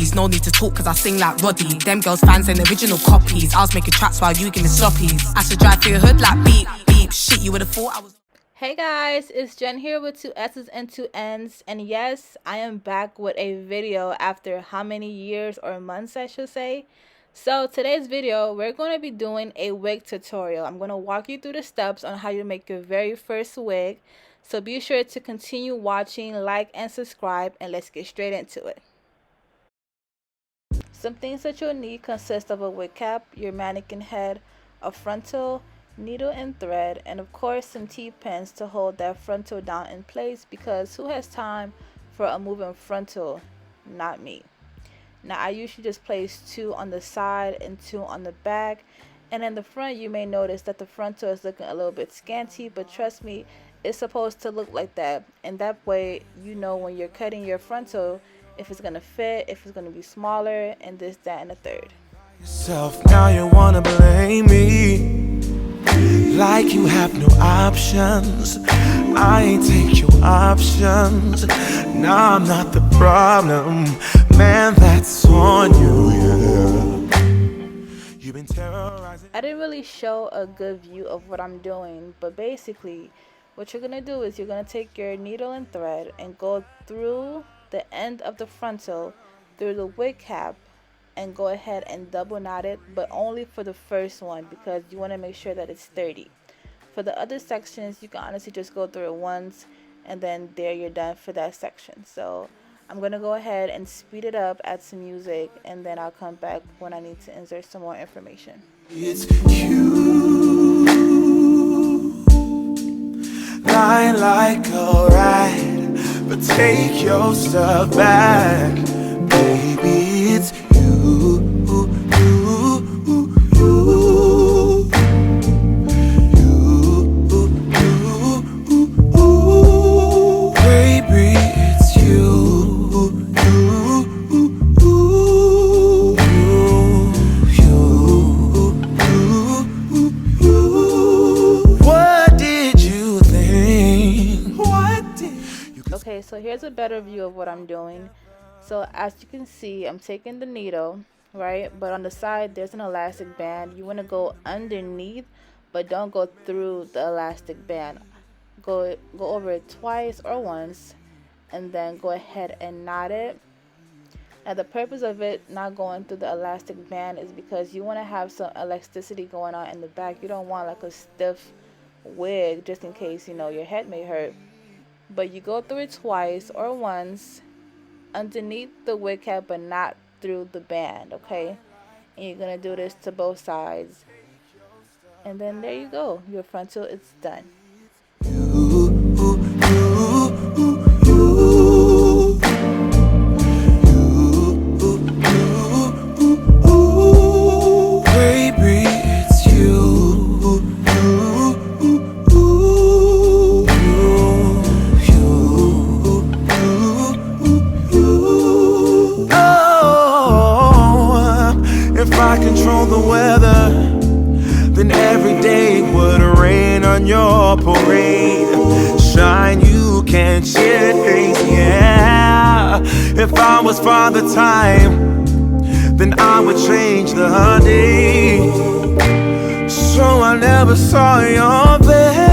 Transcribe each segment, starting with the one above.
poppies. No need to talk cause I sing like Roddy. Them girls fans and original copies. I was making tracks while you giving sloppies. I should drive through your hood like beep, beep. Shit, you would've thought I was... Hey guys, it's Jen here with 2 S's and 2 N's, and yes, I am back with a video after how many years or months I should say. So today's video, we're going to be doing a wig tutorial. I'm going to walk you through the steps on how you make your very first wig. So be sure to continue watching, like, and subscribe, and let's get straight into it. Some things that you'll need consist of a wig cap, your mannequin head, a frontal, needle and thread, and of course some T-pins to hold that frontal down in place, because who has time for a moving frontal? Not me. Now I usually just place 2 on the side and 2 on the back, and in the front you may notice that the frontal is looking a little bit scanty, but trust me, it's supposed to look like that, and that way you know when you're cutting your frontal if it's gonna fit, if it's gonna be smaller, and this, that, and the third. Now you wanna blame me like you have no options. I ain't take your options. Nah, I'm not the problem, man, that's on you, yeah. You've been terrorizing. I didn't really show a good view of what I'm doing, but basically what you're gonna do is you're gonna take your needle and thread and go through the end of the frontal through the wig cap and go ahead and double knot it, but only for the first one because you want to make sure that it's sturdy. For the other sections, you can honestly just go through it once and then there you're done for that section. So I'm gonna go ahead and speed it up, add some music, and then I'll come back when I need to insert some more information. It's you, lie like a ride, but take your stuff back, baby. It's Okay, so here's a better view of what I'm doing. So as you can see, I'm taking the needle, right? But on the side, there's an elastic band. You want to go underneath, but don't go through the elastic band. Go over it twice or once, and then go ahead and knot it. Now the purpose of it not going through the elastic band is because you want to have some elasticity going on in the back. You don't want like a stiff wig just in case, you know, your head may hurt. But you go through it twice or once underneath the wig cap, but not through the band, okay? And you're gonna do this to both sides, and then there you go, your frontal is done. Control the weather, then every day would rain on your parade. Shine, you can't change, yeah. If I was Father Time, then I would change the day, so I never saw your face.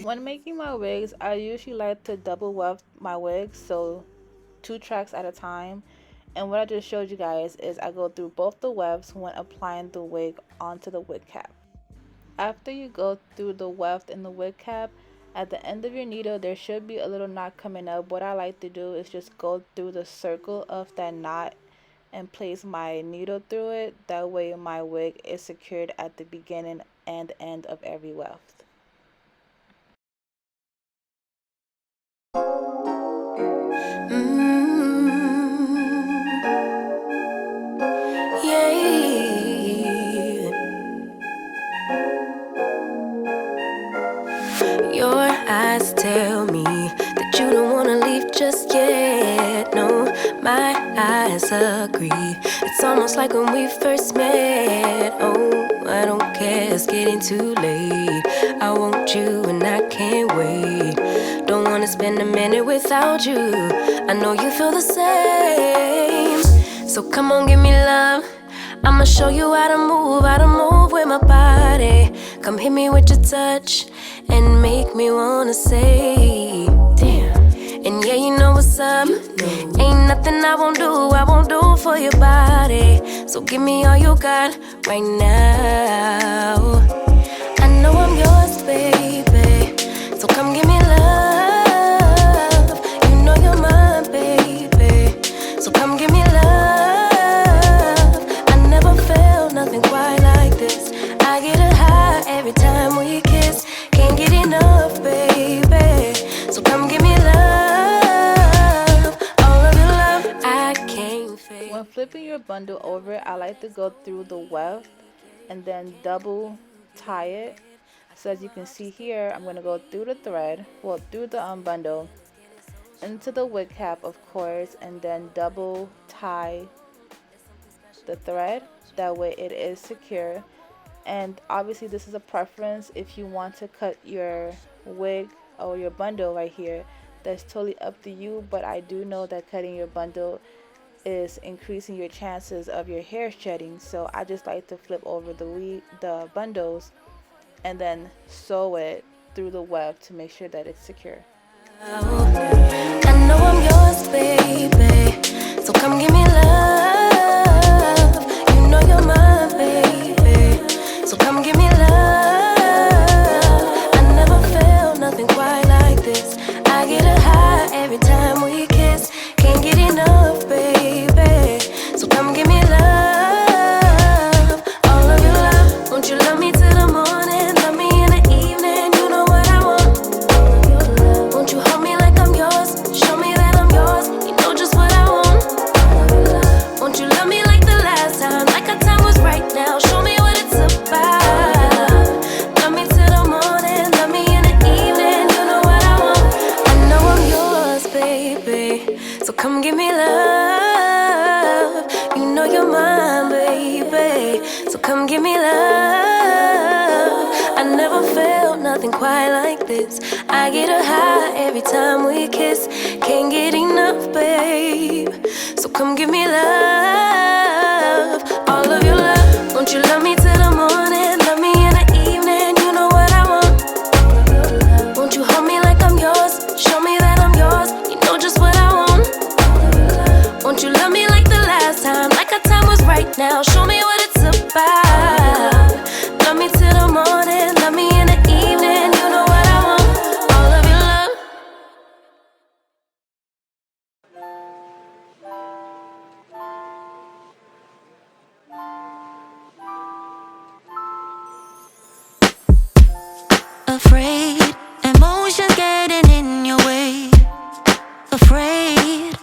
When making my wigs, I usually like to double weft my wigs, so 2 tracks at a time. And what I just showed you guys is I go through both the wefts when applying the wig onto the wig cap. After you go through the weft and the wig cap, at the end of your needle there should be a little knot coming up. What I like to do is just go through the circle of that knot and place my needle through it. That way my wig is secured at the beginning and end of every weft. eyes tell me that you don't wanna leave just yet. No, my eyes agree. It's almost like when we first met. Oh, I don't care, it's getting too late. I want you and I can't wait. Don't wanna spend a minute without you. I know you feel the same. So come on, give me love. I'ma show you how to move with my body. Come hit me with your touch and make me wanna say, damn. And yeah, you know what's up. Ain't nothing I won't do for your body. So give me all you got right now. I know I'm yours, baby. So come give me love. You know you're mine, baby. So come give me love. Nothing quite like this. I get a high every time we kiss. Can't get enough, baby. So come give me love. All of your love, I can't fake. When flipping your bundle over, I like to go through the weft and then double tie it. So as you can see here, I'm going to go through the thread, well, through the bundle, into the wig cap, of course, and then double tie the thread. That way it is secure. And obviously this is a preference. If you want to cut your wig or your bundle right here, that's totally up to you, but I do know that cutting your bundle is increasing your chances of your hair shedding. So I just like to flip over the bundles and then sew it through the web to make sure that it's secure. I know I'm yours, baby. So come give me love. You know you're mine, baby. So come give me love. I never felt nothing quite like this. I get a high every time we kiss. Can't get enough, baby. So come give me love. All of your love. Won't you love me till the morning? Love me in the evening. You know what I want. Won't you hold me like I'm yours? Show me that I'm yours. You know just what I want. Won't you love me like the last time? Like our time was right now. Show me what it's about. Love me till the morning. Love me in the evening. You know what I want. I know I'm yours, baby. So come give me love. You know you're mine, baby. So come give me love. I never felt nothing quite like this. I get a high every time we kiss. Can't get enough, babe. So come give me love. All of your love. Won't you love me till the morning? Love me in the evening. You know what I want. Won't you hold me like I'm yours? Show me that I'm yours. You know just what I want. Won't you love me like the last time? Like our time was right now. Show me what it's about. Love me till the morning. Love me in the evening. You know what I want. All of your love. Afraid, emotions getting in your way. Afraid,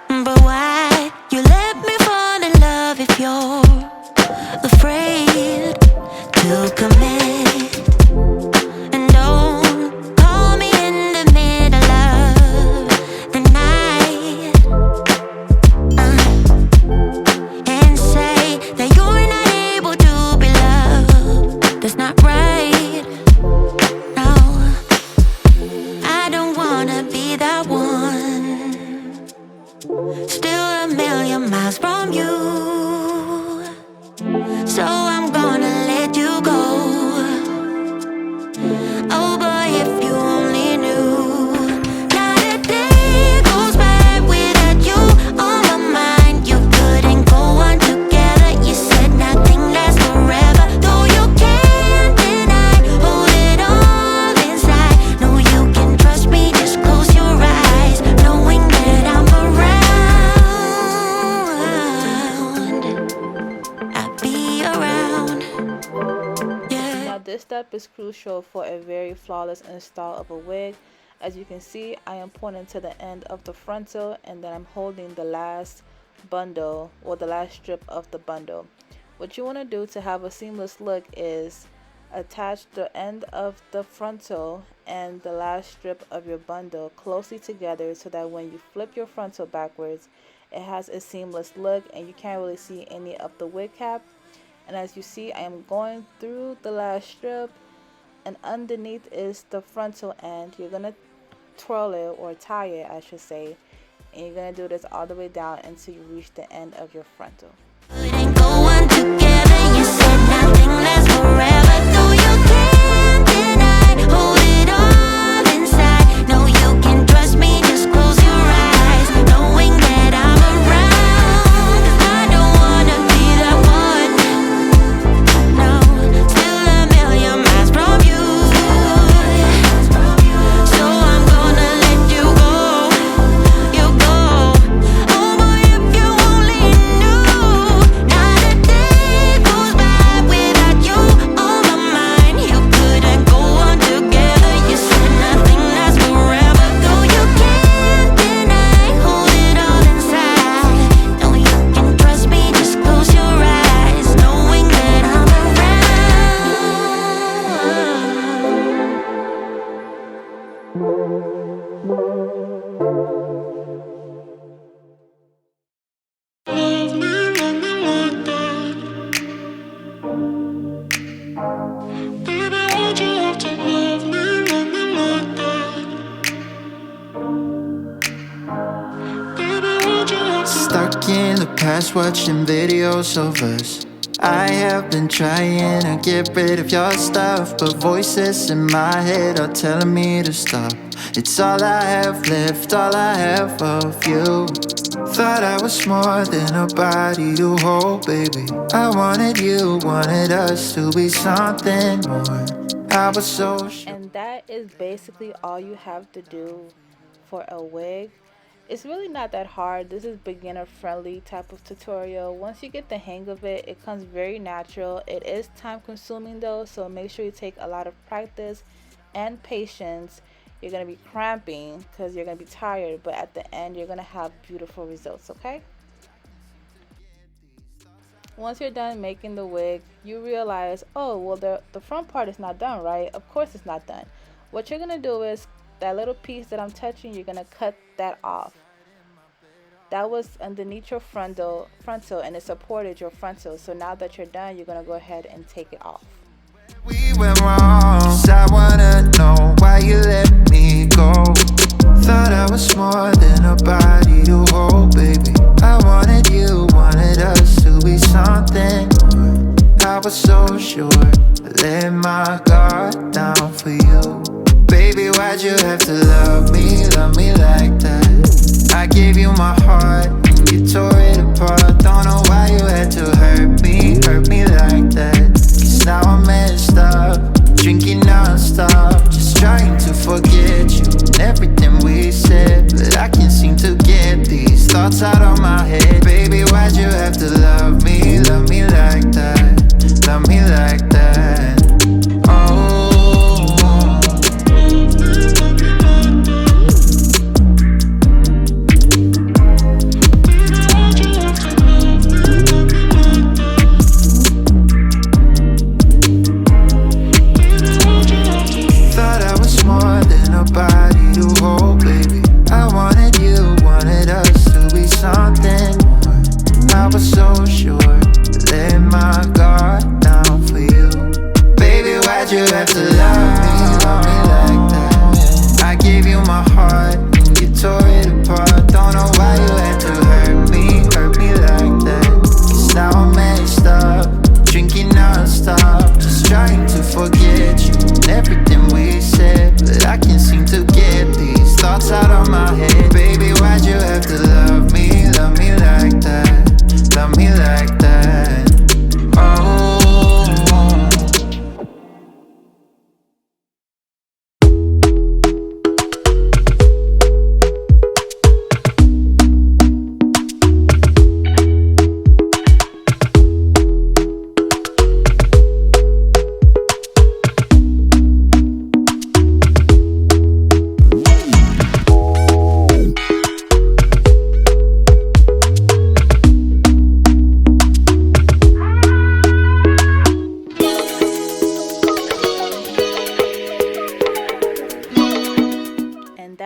but why you let me fall in love if you're afraid to commit? And don't call me in the middle of the night and say that you're not able to be loved. That's not right. No, I don't wanna be that one. Still a million miles from you. So I'm gonna let you go. Oh boy, if you only knew. Not a day goes by without you on my mind. You couldn't go on together. You said nothing lasts forever. Though you can't deny, hold it all inside. No, you can trust me, just close your eyes, knowing that I'm around. I'll be around. Yeah. Now this step is crucial for a very flawless install of a wig. As you can see, I am pointing to the end of the frontal and then I'm holding the last bundle or the last strip of the bundle. What you want to do to have a seamless look is attach the end of the frontal and the last strip of your bundle closely together so that when you flip your frontal backwards, it has a seamless look and you can't really see any of the wig cap. And as you see, I am going through the last strip, and underneath is the frontal end. You're gonna twirl it, or tie it I should say, and you're gonna do this all the way down until you reach the end of your frontal. Couldn't go on together. You said nothing lasts forever. Though you can't deny, hold it all inside. No, you can trust me. Just close your eyes, knowing that I'm around. 'Cause I don't wanna be that one. No, still a million miles from you. So I'm gonna let you go. You go. Oh boy, if you only knew. Not a day goes by without you on my mind. You couldn't go on together. You said nothing lasts forever. Though you can't deny, hold it all inside. No, you can trust me. Just close your eyes, knowing that I'm Stuck in the past watching videos of us. I have been trying to get rid of your stuff, but voices in my head are telling me to stop. It's all I have left, all I have of you. Thought I was more than a body to hold, baby. I wanted you, wanted us to be something more. I was so sure. And that is basically all you have to do for a wig. It's really not that hard. This is beginner friendly type of tutorial. Once you get the hang of it, it comes very natural. It is time consuming though, so make sure you take a lot of practice and patience. You're going to be cramping because you're going to be tired, but at the end you're going to have beautiful results, okay? Once you're done making the wig, you realize, oh well, the front part is not done, right? Of course it's not done. What you're going to do is that little piece that I'm touching, you're going to cut that off. That was underneath your frontal and it supported your frontal. So now that you're done, you're going to go ahead and take it off. We went wrong, 'cause I wanna know why you let me go. Thought I was more than a body to hold, baby. I wanted you, wanted us to be something more. I was so sure, I let my guard down for you. Baby, why'd you have to love me like that? I gave you my heart and you tore it apart. Don't know why you had to hurt me like that. 'Cause now I'm messed up, drinking non-stop, just trying to forget you and everything we said. But I can't seem to get these thoughts out of my head. Baby, why'd you have to love me like that? Love me like that. Oh. Body to hold, baby. I wanted you, wanted us to be something more. I was so sure, let my guard down for you. Baby, why'd you have to love me like that? I gave you my heart and you tore it apart. Don't know why you had to hurt me like that. 'Cause now I'm messed up, drinking non-stop, just trying to forget you and everything we said. But I can't seem to get these thoughts out of my head. Baby, why'd you have to love me like that? Love me like that. Oh.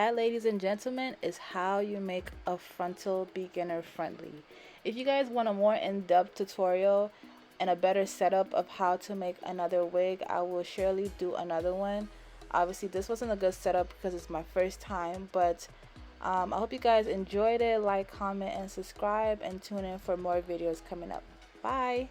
that, ladies and gentlemen, is how you make a frontal beginner friendly. If you guys want a more in-depth tutorial and a better setup of how to make another wig, I will surely do another one. Obviously this wasn't a good setup because it's my first time, but I hope you guys enjoyed it. Like, comment, and subscribe, and tune in for more videos coming up. Bye.